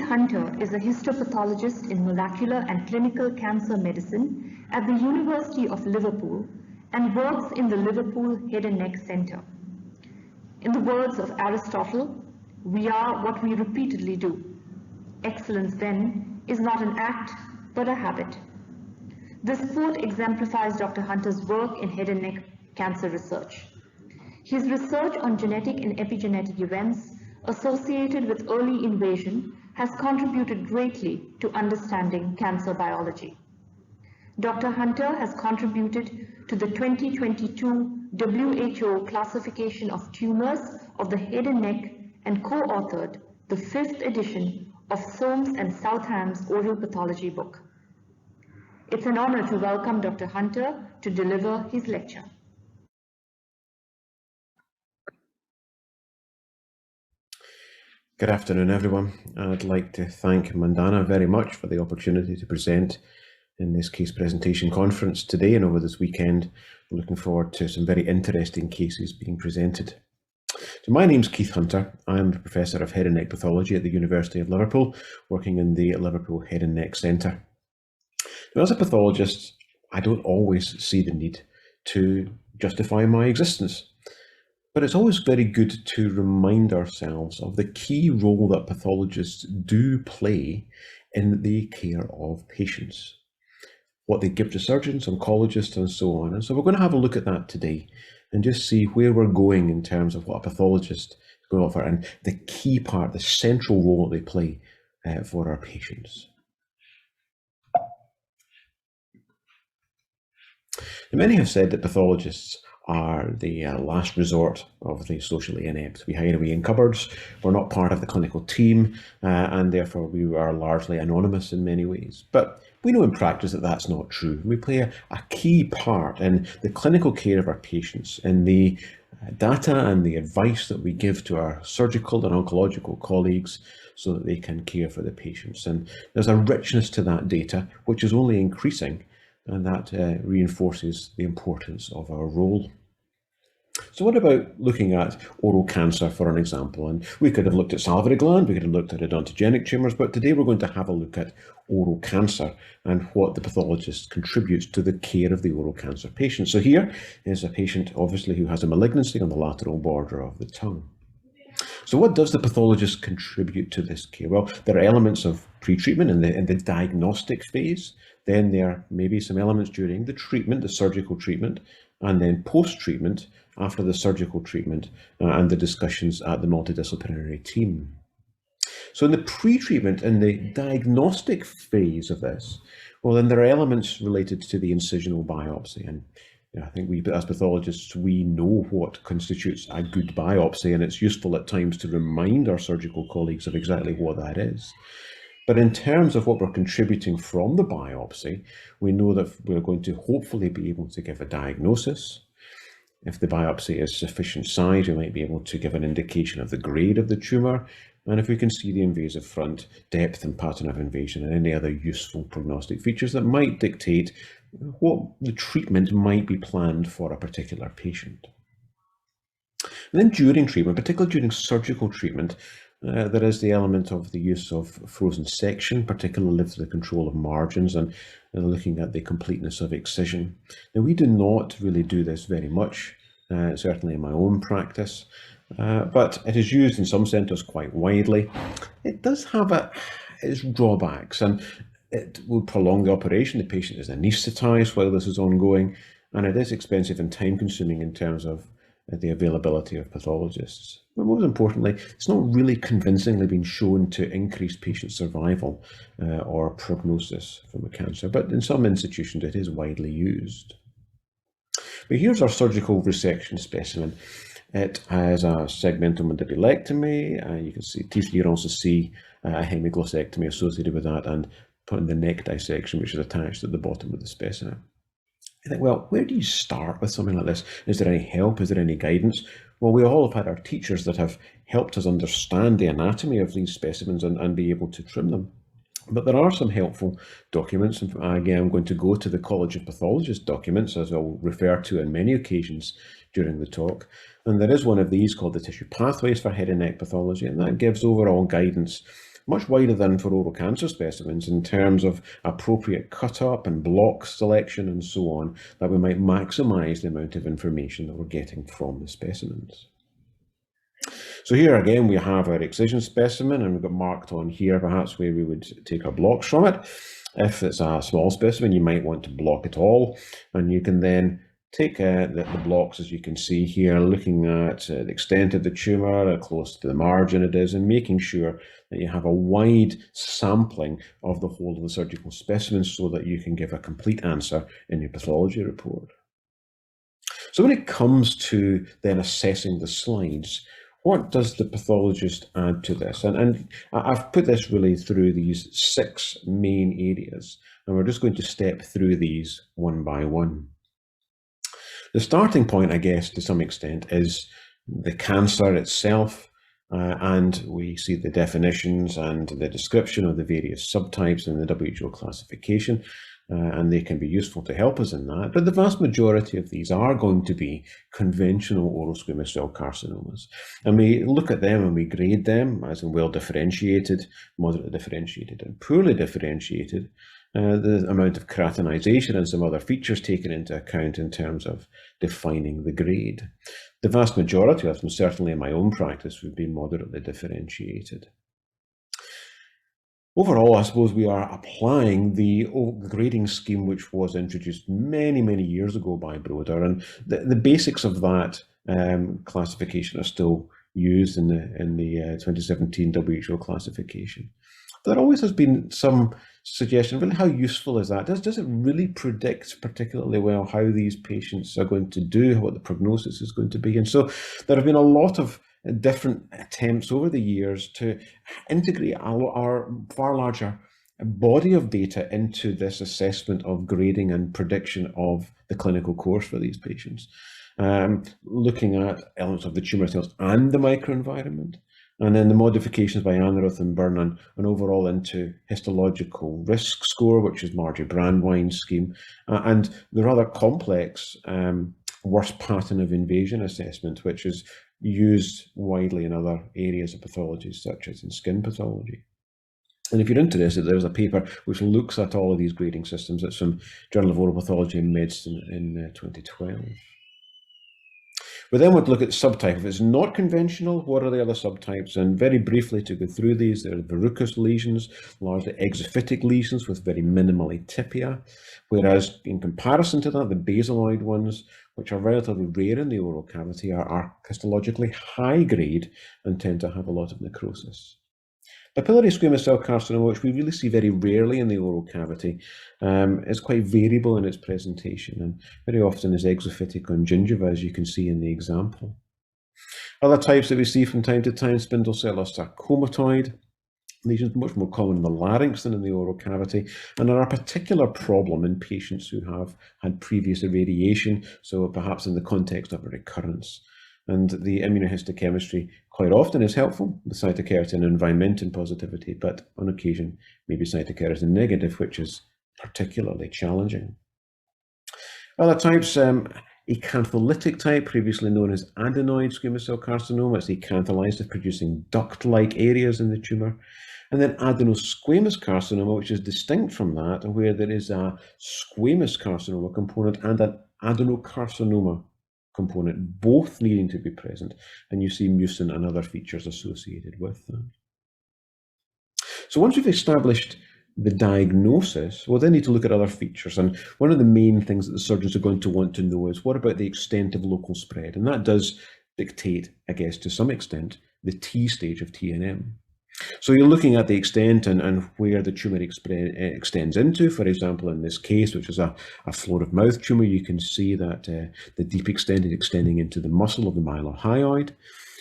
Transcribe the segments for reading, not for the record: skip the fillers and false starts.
Hunter is a histopathologist in molecular and clinical cancer medicine at the University of Liverpool and works in the Liverpool Head and Neck Centre. In the words of Aristotle, we are what we repeatedly do. Excellence, then, is not an act, but a habit. This quote exemplifies Dr. Hunter's work in head and neck cancer research. His research on genetic and epigenetic events associated with early invasion has contributed greatly to understanding cancer biology. Dr. Hunter has contributed to the 2022 WHO classification of tumors of the head and neck and co-authored the 5th edition of Soams and Southam's oral pathology book. It's an honor to welcome Dr. Hunter to deliver his lecture. Good afternoon, everyone. I'd like to thank MANDANA very much for the opportunity to present in this case presentation conference today and over this weekend. I'm looking forward to some very interesting cases being presented. So my name's Keith Hunter. I'm a Professor of Head and Neck Pathology at the University of Liverpool, working in the Liverpool Head and Neck Centre. Now, as a pathologist, I don't always see the need to justify my existence. But it's always very good to remind ourselves of the key role that pathologists do play in the care of patients, what they give to surgeons, oncologists, and so on. And so we're going to have a look at that today and just see where we're going in terms of what a pathologist is going to offer and the key part, the central role that they play for our patients. Now, many have said that pathologists are the last resort of the socially inept. We hide away in cupboards, we're not part of the clinical team, and therefore we are largely anonymous in many ways. But we know in practice that that's not true. We play a key part in the clinical care of our patients, in the data and the advice that we give to our surgical and oncological colleagues so that they can care for the patients. And there's a richness to that data, which is only increasing, and that reinforces the importance of our role. So what about looking at oral cancer for an example? And we could have looked at salivary gland, we could have looked at odontogenic tumours, but today we're going to have a look at oral cancer and what the pathologist contributes to the care of the oral cancer patient. So here is a patient, obviously, who has a malignancy on the lateral border of the tongue. So what does the pathologist contribute to this care? Well, there are elements of pre-treatment in the diagnostic phase. Then there may be some elements during the treatment, the surgical treatment, and then post-treatment after the surgical treatment and the discussions at the multidisciplinary team. So in the pre-treatment and the diagnostic phase of this, well, then there are elements related to the incisional biopsy. And I think we, as pathologists, we know what constitutes a good biopsy, and it's useful at times to remind our surgical colleagues of exactly what that is. But in terms of what we're contributing from the biopsy, we know that we're going to hopefully be able to give a diagnosis. If the biopsy is sufficient size, we might be able to give an indication of the grade of the tumour. And if we can see the invasive front, depth and pattern of invasion, and any other useful prognostic features that might dictate what the treatment might be planned for a particular patient. And then during treatment, particularly during surgical treatment, there is the element of the use of frozen section, particularly for the control of margins and looking at the completeness of excision. Now, we do not really do this very much, certainly in my own practice, but it is used in some centres quite widely. It does have its drawbacks, and it will prolong the operation. The patient is anaesthetised while this is ongoing, and it is expensive and time-consuming in terms of the availability of pathologists. But most importantly, it's not really convincingly been shown to increase patient survival or prognosis from a cancer, but in some institutions it is widely used. But here's our surgical resection specimen. It has a segmental mandibulectomy. You can see teeth. You can also see a hemiglossectomy associated with that, and putting the neck dissection, which is attached at the bottom of the specimen. I think, well, where do you start with something like this? Is there any help? Is there any guidance? Well, we all have had our teachers that have helped us understand the anatomy of these specimens and be able to trim them. But there are some helpful documents. And again, I'm going to go to the College of Pathologists documents, as I'll refer to on many occasions during the talk. And there is one of these called the Tissue Pathways for Head and Neck Pathology, and that gives overall guidance much wider than for oral cancer specimens in terms of appropriate cut-up and block selection and so on, that we might maximise the amount of information that we're getting from the specimens. So here again we have our excision specimen, and we've got marked on here perhaps where we would take our blocks from it. If it's a small specimen, you might want to block it all, and you can then take the blocks, as you can see here, looking at the extent of the tumour, how close to the margin it is, and making sure that you have a wide sampling of the whole of the surgical specimen so that you can give a complete answer in your pathology report. So when it comes to then assessing the slides, what does the pathologist add to this? And I've put this really through these 6 main areas, and we're just going to step through these one by one. The starting point, I guess, to some extent, is the cancer itself, and we see the definitions and the description of the various subtypes in the WHO classification, and they can be useful to help us in that. But the vast majority of these are going to be conventional oral squamous cell carcinomas. And we look at them and we grade them as in well differentiated, moderately differentiated, and poorly differentiated. The amount of keratinization and some other features taken into account in terms of defining the grade. The vast majority of them, certainly in my own practice, would be moderately differentiated. Overall, I suppose we are applying the grading scheme which was introduced many, many years ago by Broder, and the basics of that classification are still used in the 2017 WHO classification. But there always has been some suggestion, really, how useful is that? Does it really predict particularly well how these patients are going to do, what the prognosis is going to be? And so there have been a lot of different attempts over the years to integrate our far larger body of data into this assessment of grading and prediction of the clinical course for these patients, looking at elements of the tumour cells and the microenvironment, and then the modifications by Anroth and Byrne and overall into histological risk score, which is Margie Brandwine's scheme, and the rather complex worst pattern of invasion assessment, which is used widely in other areas of pathology, such as in skin pathology. And if you're interested, there's a paper which looks at all of these grading systems. It's from Journal of Oral Pathology and Medicine in 2012. We then want to look at the subtype. If it's not conventional, what are the other subtypes? And very briefly to go through these, there are verrucous lesions, largely exophytic lesions with very minimally tibia, whereas in comparison to that, the basaloid ones, which are relatively rare in the oral cavity, are histologically high grade and tend to have a lot of necrosis. Papillary squamous cell carcinoma, which we really see very rarely in the oral cavity, is quite variable in its presentation and very often is exophytic on gingiva, as you can see in the example. Other types that we see from time to time, spindle cell sarcomatoid lesions, much more common in the larynx than in the oral cavity, and are a particular problem in patients who have had previous irradiation, so perhaps in the context of a recurrence. And the immunohistochemistry quite often is helpful, the cytokeratin and vimentin positivity, but on occasion maybe cytokeratin negative, which is particularly challenging. Other types, acantholytic type, previously known as adenoid squamous cell carcinoma. It's acantholized, producing duct-like areas in the tumour. And then adenosquamous carcinoma, which is distinct from that, and where there is a squamous carcinoma component and an adenocarcinoma component, both needing to be present, and you see mucin and other features associated with that. So once we've established the diagnosis, we'll then need to look at other features, and one of the main things that the surgeons are going to want to know is what about the extent of local spread, and that does dictate, I guess, to some extent, the T stage of TNM. So you're looking at the extent and where the tumour extends into. For example, in this case, which is a floor of mouth tumour, you can see that the deep extent is extending into the muscle of the mylohyoid.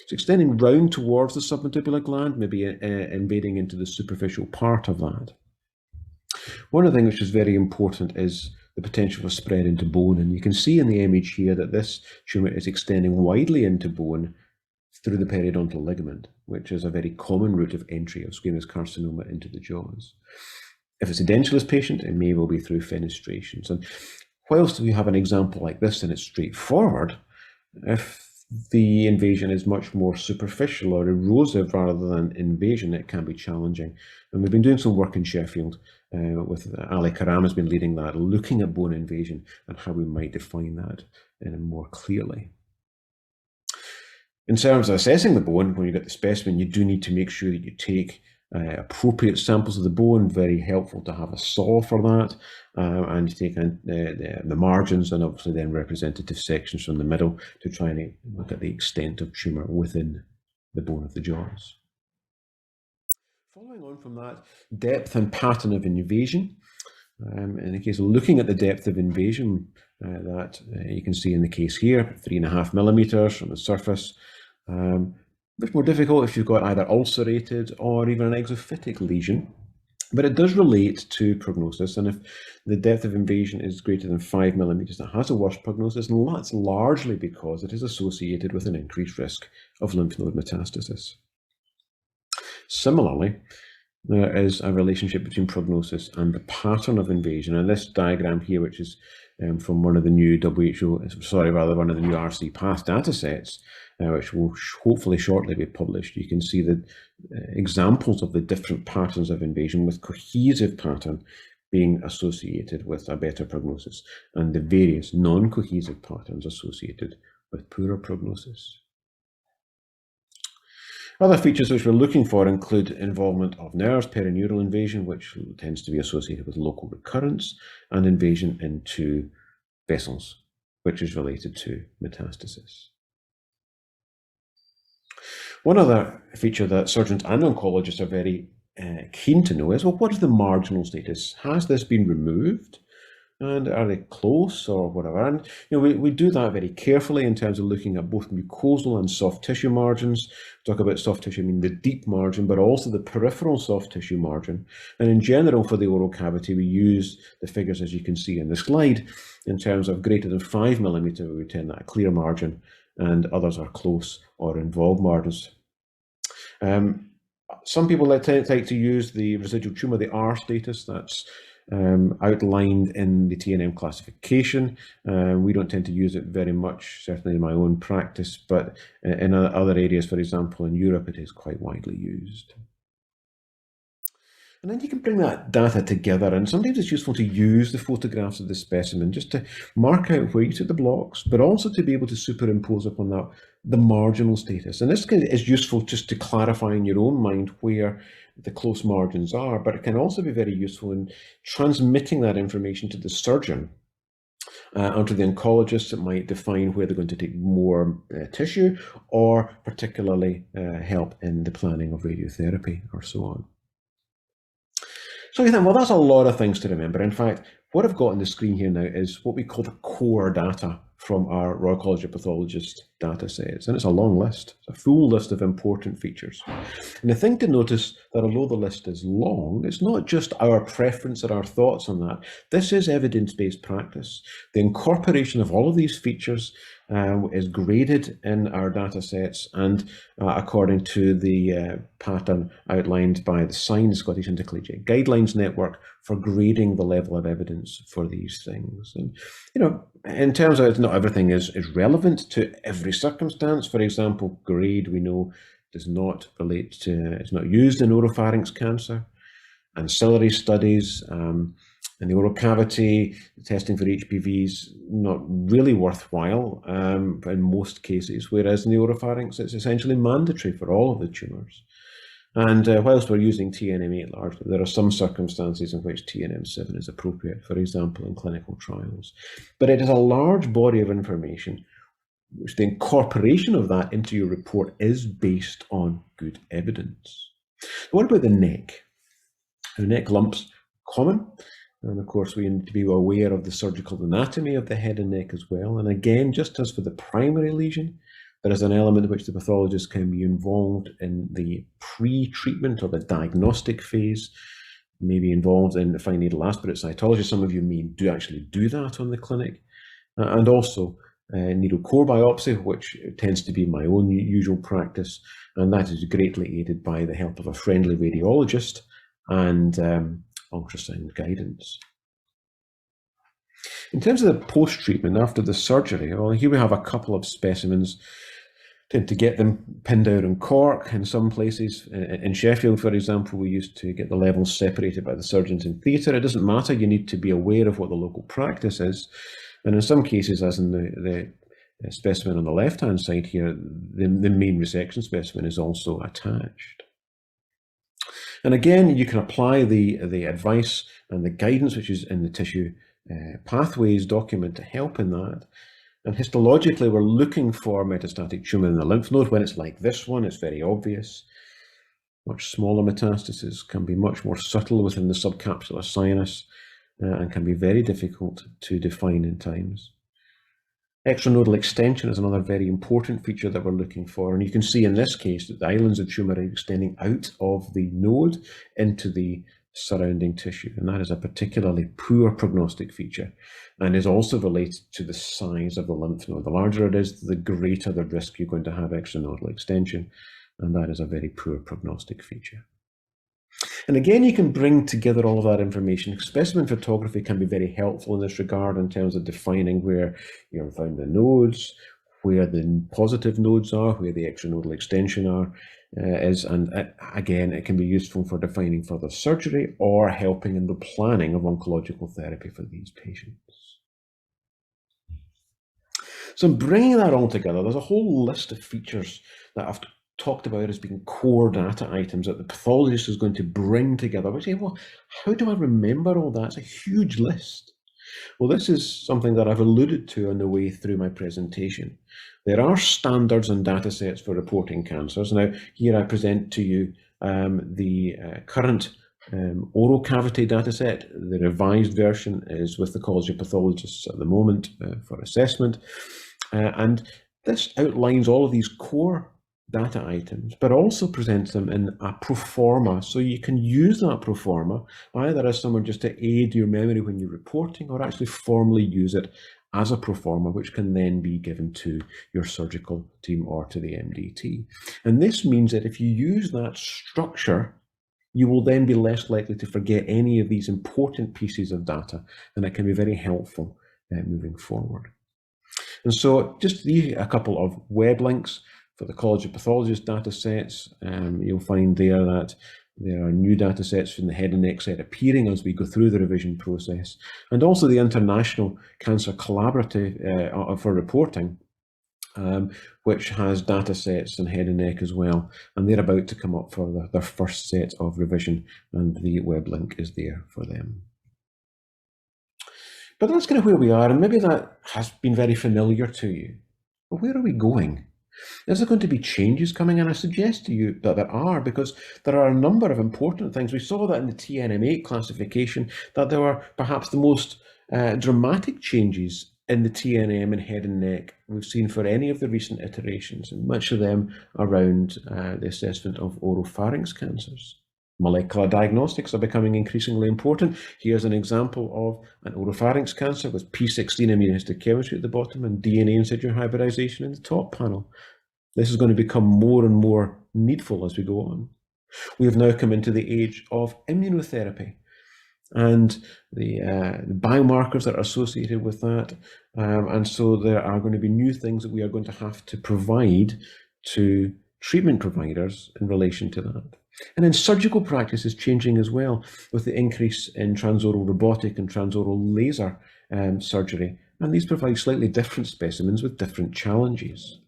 It's extending round towards the submandibular gland, maybe invading into the superficial part of that. One of the things which is very important is the potential for spread into bone, and you can see in the image here that this tumour is extending widely into bone through the periodontal ligament, which is a very common route of entry of squamous carcinoma into the jaws. If it's a dentulous patient, it may well be through fenestrations. And whilst we have an example like this and it's straightforward, if the invasion is much more superficial or erosive rather than invasion, it can be challenging. And we've been doing some work in Sheffield with Ali Karam has been leading that, looking at bone invasion and how we might define that more clearly. In terms of assessing the bone, when you get the specimen, you do need to make sure that you take appropriate samples of the bone. Very helpful to have a saw for that, and you take the margins and obviously then representative sections from the middle to try and look at the extent of tumour within the bone of the jaws. Following on from that, depth and pattern of invasion. In the case of looking at the depth of invasion, that you can see in the case here, 3.5 millimeters from the surface. Much more difficult if you've got either ulcerated or even an exophytic lesion, but it does relate to prognosis. And if the depth of invasion is greater than 5 millimeters, that has a worse prognosis, and that's largely because it is associated with an increased risk of lymph node metastasis. Similarly, there is a relationship between prognosis and the pattern of invasion. And this diagram here, which is from one of the new one of the new RC Path datasets, which will hopefully shortly be published, you can see the examples of the different patterns of invasion, with cohesive pattern being associated with a better prognosis, and the various non-cohesive patterns associated with poorer prognosis. Other features which we're looking for include involvement of nerves, perineural invasion, which tends to be associated with local recurrence, and invasion into vessels, which is related to metastasis. One other feature that surgeons and oncologists are very keen to know is, well, what is the marginal status? Has this been removed? And are they close or whatever? And we do that very carefully in terms of looking at both mucosal and soft tissue margins. Talk about soft tissue, I mean the deep margin, but also the peripheral soft tissue margin. And in general, for the oral cavity, we use the figures as you can see in the slide. In terms of greater than 5 millimeter, we retain that clear margin, and others are close or involved margins. Some people like to use the residual tumour, the R status, that's outlined in the TNM classification. We don't tend to use it very much, certainly in my own practice, but in other areas, for example, in Europe, it is quite widely used. And then you can bring that data together, and sometimes it's useful to use the photographs of the specimen just to mark out where you took the blocks, but also to be able to superimpose upon that the marginal status. And this is useful just to clarify in your own mind where the close margins are, but it can also be very useful in transmitting that information to the surgeon and to the oncologist. It might define where they're going to take more tissue, or particularly help in the planning of radiotherapy or so on. So you think, well, that's a lot of things to remember. In fact, what I've got on the screen here now is what we call the core data from our Royal College of Pathologists data sets. And it's a long list, it's a full list of important features. And the thing to notice that although the list is long, it's not just our preference or our thoughts on that. This is evidence-based practice. The incorporation of all of these features is graded in our data sets, and according to the pattern outlined by the SIGN, the Scottish Intercollegiate Guidelines Network, for grading the level of evidence for these things. And in terms of not everything is relevant to every circumstance. For example, grade, we know, does not relate to, it's not used in oropharynx cancer. Ancillary studies in the oral cavity, testing for HPVs, not really worthwhile in most cases, whereas in the oropharynx, it's essentially mandatory for all of the tumours. And whilst we're using TNM8 largely, there are some circumstances in which TNM7 is appropriate, for example, in clinical trials. But it is a large body of information, which the incorporation of that into your report is based on good evidence. What about the neck? The neck lumps are common. And of course, we need to be aware of the surgical anatomy of the head and neck as well. And again, just as for the primary lesion, there is an element in which the pathologist can be involved in the pre-treatment or the diagnostic phase, maybe involved in the fine needle aspirate cytology. Some of you may actually do that on the clinic. And also needle core biopsy, which tends to be my own usual practice. And that is greatly aided by the help of a friendly radiologist and ultrasound guidance. In terms of the post-treatment after the surgery, well, here we have a couple of specimens tend to get them pinned down in Cork. In some places, in Sheffield, for example, we used to get the levels separated by the surgeons in theatre. It doesn't matter, you need to be aware of what the local practice is. And in some cases, as in the specimen on the left-hand side here, the main resection specimen is also attached. And again, you can apply the advice and the guidance which is in the tissue pathways document to help in that. And histologically, we're looking for metastatic tumour in the lymph node. When it's like this one, it's very obvious. Much smaller metastases can be much more subtle within the subcapsular sinus and can be very difficult to define in times. Extranodal extension is another very important feature that we're looking for. And you can see in this case that the islands of tumour are extending out of the node into the surrounding tissue. And that is a particularly poor prognostic feature and is also related to the size of the lymph node. The larger it is, the greater the risk you're going to have extranodal extension. And that is a very poor prognostic feature. And again, you can bring together all of that information. Specimen photography can be very helpful in this regard in terms of defining where you found the nodes, where the positive nodes are, where the extranodal extension is, and again, it can be useful for defining further surgery or helping in the planning of oncological therapy for these patients. So in bringing that all together, there's a whole list of features that I've talked about as being core data items that the pathologist is going to bring together. We say, well, how do I remember all that? It's a huge list. Well, this is something that I've alluded to on the way through my presentation. There are standards and data sets for reporting cancers. Now, here I present to you the current oral cavity data set. The revised version is with the College of Pathologists at the moment for assessment. And this outlines all of these core data items, but also presents them in a pro forma. So you can use that pro forma either as someone just to aid your memory when you're reporting, or actually formally use it as a pro forma, which can then be given to your surgical team or to the MDT. And this means that if you use that structure, you will then be less likely to forget any of these important pieces of data, and it can be very helpful moving forward. And so just a couple of web links for the College of Pathologists data sets. You'll find there that there are new data sets from the head and neck set appearing as we go through the revision process, and also the International Cancer Collaborative for reporting, which has data sets in head and neck as well, and they're about to come up for their first set of revision, and the web link is there for them. But that's kind of where we are, and maybe that has been very familiar to you. But where are we going? Is there going to be changes coming? And I suggest to you that there are, because there are a number of important things. We saw that in the TNM8 classification, that there were perhaps the most dramatic changes in the TNM and head and neck we've seen for any of the recent iterations, and much of them around the assessment of oropharynx cancers. Molecular diagnostics are becoming increasingly important. Here's an example of an oropharynx cancer with P16 immunohistochemistry at the bottom and DNA in situ hybridization in the top panel. This is going to become more and more needful as we go on. We have now come into the age of immunotherapy and the biomarkers that are associated with that. And so there are going to be new things that we are going to have to provide to treatment providers in relation to that. And then surgical practice is changing as well, with the increase in transoral robotic and transoral laser surgery. And these provide slightly different specimens with different challenges.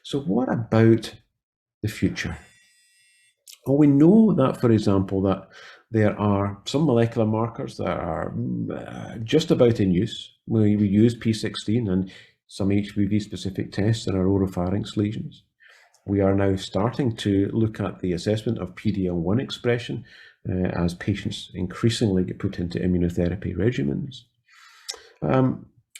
So what about the future? Well, we know that, for example, that there are some molecular markers that are just about in use. We use P16 and some HPV-specific tests in our oropharynx lesions. We are now starting to look at the assessment of PD-L1 expression as patients increasingly get put into immunotherapy regimens.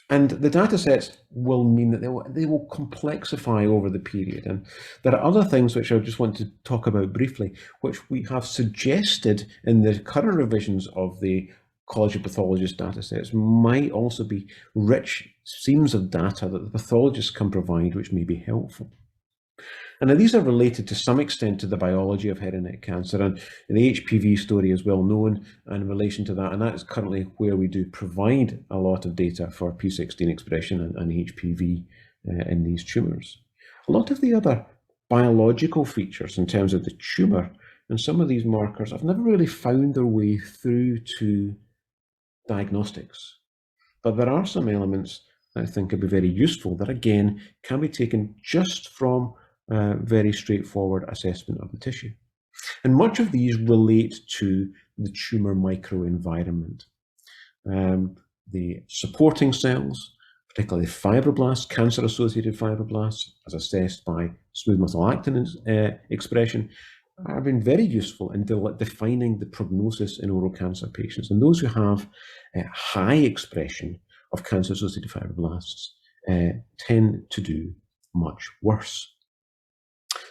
And the data sets will mean that they will complexify over the period. And there are other things which I just want to talk about briefly, which we have suggested in the current revisions of the College of Pathologists data sets might also be rich seams of data that the pathologists can provide, which may be helpful. And now these are related to some extent to the biology of head and neck cancer, and the HPV story is well known in relation to that, and that is currently where we do provide a lot of data for P16 expression and HPV in these tumours. A lot of the other biological features in terms of the tumour and some of these markers have never really found their way through to diagnostics. But there are some elements that I think could be very useful that, again, can be taken just from very straightforward assessment of the tissue. And much of these relate to the tumour microenvironment. The supporting cells, particularly fibroblasts, cancer-associated fibroblasts, as assessed by smooth muscle actin expression, have been very useful in defining the prognosis in oral cancer patients. And those who have high expression of cancer-associated fibroblasts tend to do much worse.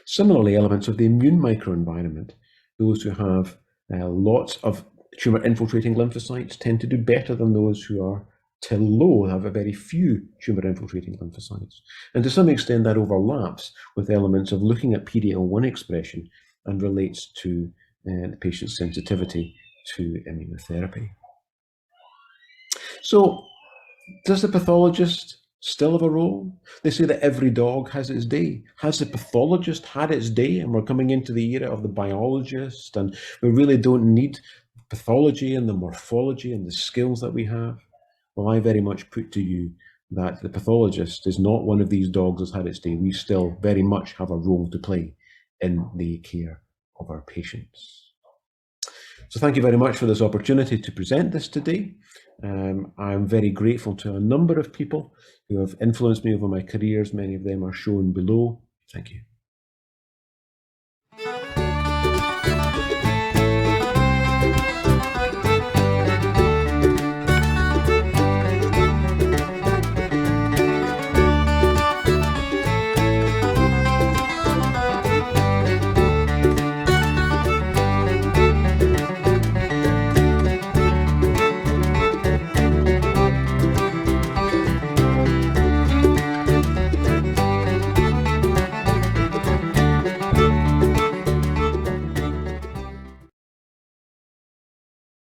Similarly, elements of the immune microenvironment, those who have lots of tumour-infiltrating lymphocytes tend to do better than those who are too low, have a very few tumour-infiltrating lymphocytes. And to some extent that overlaps with elements of looking at PD-L1 expression and relates to the patient's sensitivity to immunotherapy. So, does the pathologist still have a role? They say that every dog has its day. Has the pathologist had its day, and we're coming into the era of the biologist, and we really don't need pathology and the morphology and the skills that we have? Well, I very much put to you that the pathologist is not one of these dogs that's had its day. We still very much have a role to play in the care of our patients. So thank you very much for this opportunity to present this today. I'm very grateful to a number of people who have influenced me over my careers. Many of them are shown below. Thank you.